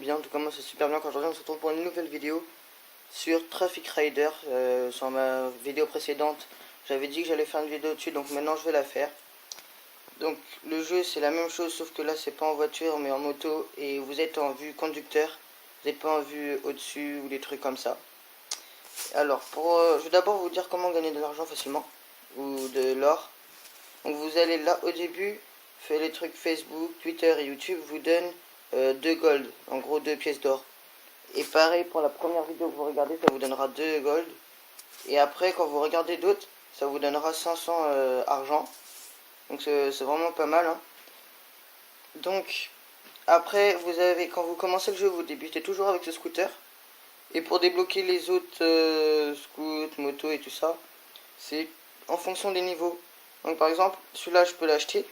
bien. En tout cas, moi, c'est super bien. Quand on se retrouve pour une nouvelle vidéo sur Traffic Rider. Sur ma vidéo précédente, j'avais dit que j'allais faire une vidéo dessus, donc maintenant je vais la faire. Donc, le jeu, c'est la même chose, sauf que là, c'est pas en voiture, mais en moto, et vous êtes en vue conducteur. Vous n'êtes pas en vue au-dessus ou des trucs comme ça. Alors, je vais d'abord vous dire comment gagner de l'argent facilement, ou de l'or. Donc, vous allez là au début, faire les trucs Facebook, Twitter et YouTube, vous donnent 2 gold, en gros 2 pièces d'or. Et pareil pour la première vidéo que vous regardez, ça vous donnera 2 gold. Et après, quand vous regardez d'autres, ça vous donnera 500 argent. Donc c'est vraiment pas mal, hein. Donc après, quand vous commencez le jeu, vous débutez toujours avec ce scooter. Et pour débloquer les autres scooters, motos et tout ça, c'est en fonction des niveaux. Donc par exemple, celui-là, je peux l'acheter.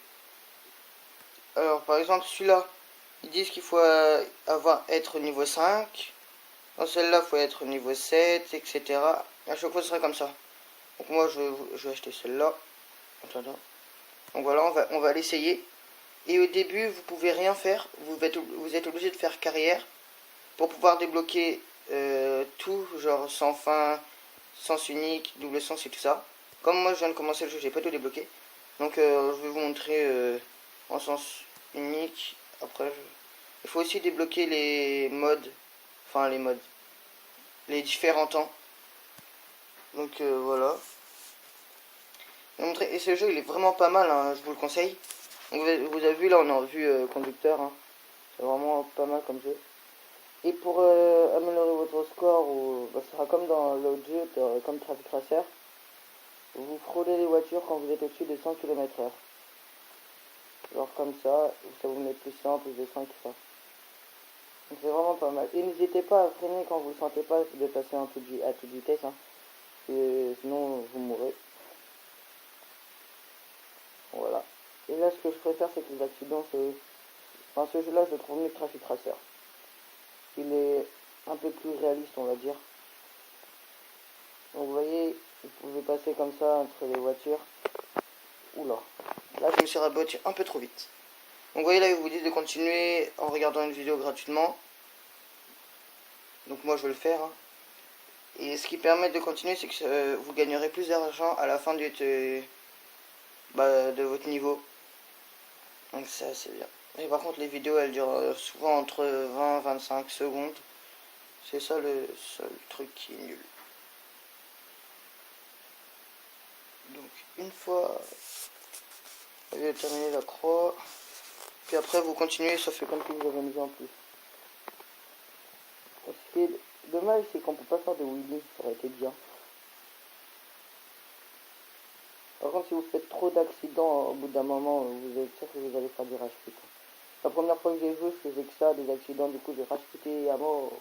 Alors par exemple, celui-là, ils disent qu'il faut être niveau 5. Dans celle-là, il faut être niveau 7, etc. À chaque fois, ce serait comme ça. Donc moi, je vais acheter celle-là. Donc voilà, on va l'essayer. Et au début, vous pouvez rien faire. Vous êtes obligé de faire carrière pour pouvoir débloquer tout, genre sans fin, sens unique, double sens et tout ça. Comme moi, je viens de commencer le jeu, j'ai pas tout débloqué. Donc je vais vous montrer en sens unique. Après, il faut aussi débloquer les modes. Enfin, les différents temps. Donc voilà. Et ce jeu, il est vraiment pas mal, hein, je vous le conseille. Donc, vous avez vu, là, on est en vue conducteur. Hein. C'est vraiment pas mal comme jeu. Et pour améliorer votre score, ça sera comme dans l'autre jeu, comme Traffic Racer. Vous frôlez les voitures quand vous êtes au-dessus de 100 km/h. Genre comme ça vous met plus 100, plus de 100, tout ça. Donc c'est vraiment pas mal. Et n'hésitez pas à freiner quand vous ne sentez pas de passer à toute vitesse. Hein. Sinon vous mourrez. Voilà. Et là, ce que je préfère, c'est que les accidents, enfin, ce jeu-là, je le trouve mieux que Traffic Racer. Il est un peu plus réaliste, on va dire. Donc, vous voyez, vous pouvez passer comme ça entre les voitures. Oula. Là, je me suis raboté un peu trop vite. Donc, vous voyez, là, ils vous disent de continuer en regardant une vidéo gratuitement. Donc, moi, je vais le faire. Hein. Et ce qui permet de continuer, c'est que vous gagnerez plus d'argent à la fin de votre niveau. Donc ça c'est bien. Et par contre les vidéos elles durent souvent entre 20 et 25 secondes. C'est ça le seul truc qui est nul. Donc une fois vous avez terminé la croix, puis après vous continuez, ça fait comme si vous avez mis en plus. Ce qui est dommage c'est qu'on peut pas faire de wheelie, ça aurait été bien. Par contre si vous faites trop d'accidents au bout d'un moment, vous êtes sûr que vous allez faire du rage quit. La première fois que j'ai joué, je faisais que ça, des accidents, du coup j'ai rage quitté à mort.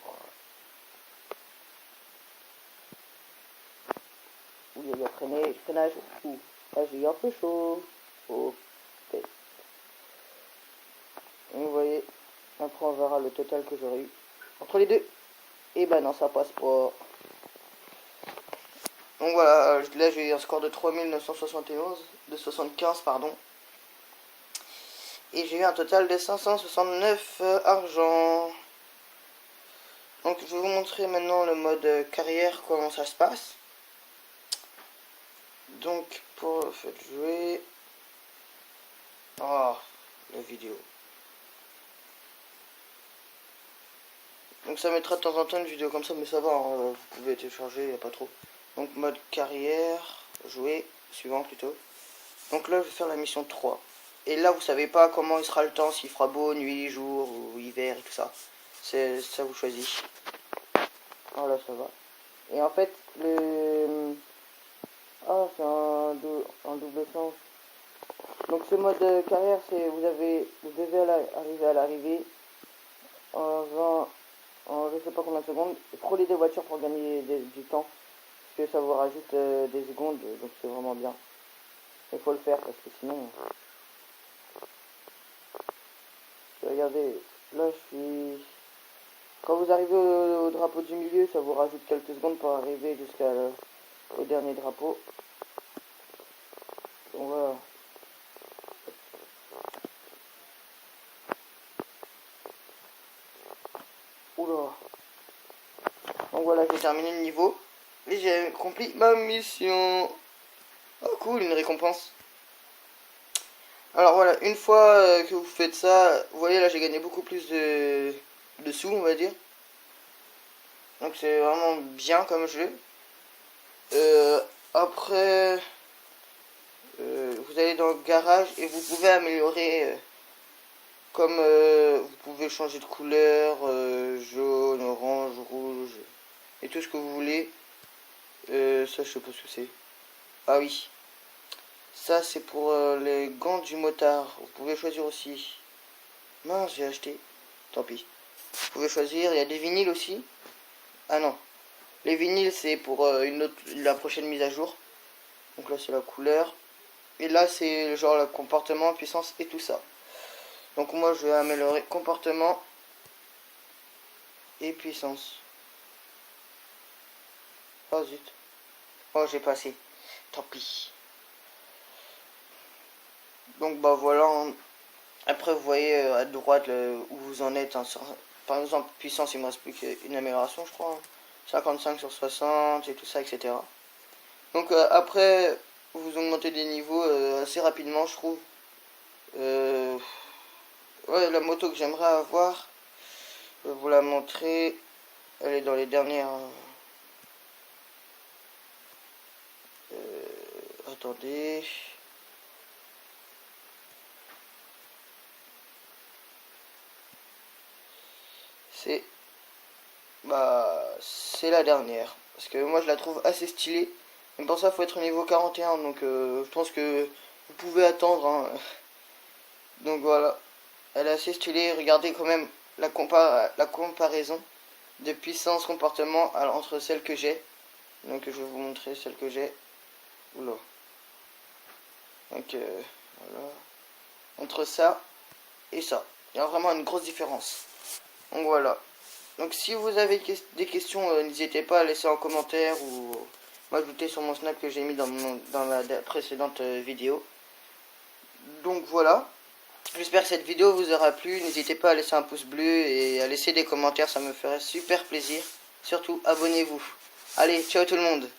Ouh, il y a freinage. Ouh, là j'ai eu un peu chaud. Ok. Donc vous voyez, après on verra le total que j'aurai eu. Entre les deux. Et ben non, ça passe pas. Donc voilà, là j'ai eu un score de 3971, de 75 pardon. Et j'ai eu un total de 569 argent. Donc je vais vous montrer maintenant le mode carrière, comment ça se passe. Donc pour le fait de jouer... Oh, la vidéo. Donc ça mettra de temps en temps une vidéo comme ça, mais ça va, hein, vous pouvez télécharger, il n'y a pas trop. Donc mode carrière, jouer, suivant plutôt. Donc là je vais faire la mission 3. Et là vous savez pas comment il sera le temps, s'il fera beau, nuit, jour, ou hiver et tout ça. C'est ça vous choisissez. Voilà, ça va. Et en fait, ah, c'est un double sens. Donc ce mode carrière, c'est vous devez arriver à l'arrivée en je sais pas combien de secondes, frôler des voitures pour gagner du temps, parce que ça vous rajoute des secondes, donc c'est vraiment bien. Il faut le faire parce que sinon... Regardez, là je suis... Quand vous arrivez au drapeau du milieu, ça vous rajoute quelques secondes pour arriver jusqu'au dernier drapeau. Donc voilà. Oula. Donc voilà, j'ai terminé le niveau. Et j'ai accompli ma mission. Oh cool, une récompense. Alors voilà, une fois que vous faites ça, vous voyez là j'ai gagné beaucoup plus de sous, on va dire. Donc c'est vraiment bien comme jeu. Après, vous allez dans le garage et vous pouvez améliorer, comme vous pouvez changer de couleur, jaune, orange, rouge, et tout ce que vous voulez. Ça je sais pas ce que c'est. Ah oui. Ça c'est pour les gants du motard. Vous pouvez choisir aussi. Mince, j'ai acheté. Tant pis. Vous pouvez choisir. Il y a des vinyles aussi. Ah non. Les vinyles c'est pour la prochaine mise à jour. Donc là c'est la couleur. Et là c'est genre le comportement, puissance et tout ça. Donc moi je vais améliorer comportement et puissance. Oh zut. Oh j'ai passé. Tant pis. Donc bah voilà. Après vous voyez à droite où vous en êtes. Hein, par exemple puissance il me reste plus qu'une amélioration je crois. Hein. 55 sur 60 et tout ça etc. Donc après vous augmentez des niveaux assez rapidement je trouve. Ouais, la moto que j'aimerais avoir, je vais vous la montrer. Elle est dans les dernières. Attendez. C'est. C'est la dernière. Parce que moi je la trouve assez stylée. Mais pour ça, il faut être au niveau 41. Donc je pense que vous pouvez attendre. Hein. Donc voilà. Elle est assez stylée. Regardez quand même la comparaison de puissance comportement entre celle que j'ai. Donc je vais vous montrer celle que j'ai. Oula. Donc voilà. Entre ça et ça. Il y a vraiment une grosse différence. Donc voilà. Donc si vous avez des questions, n'hésitez pas à laisser en commentaire ou m'ajouter sur mon snap que j'ai mis dans la précédente vidéo. Donc voilà. J'espère que cette vidéo vous aura plu. N'hésitez pas à laisser un pouce bleu et à laisser des commentaires, ça me ferait super plaisir. Surtout, abonnez-vous. Allez, ciao tout le monde.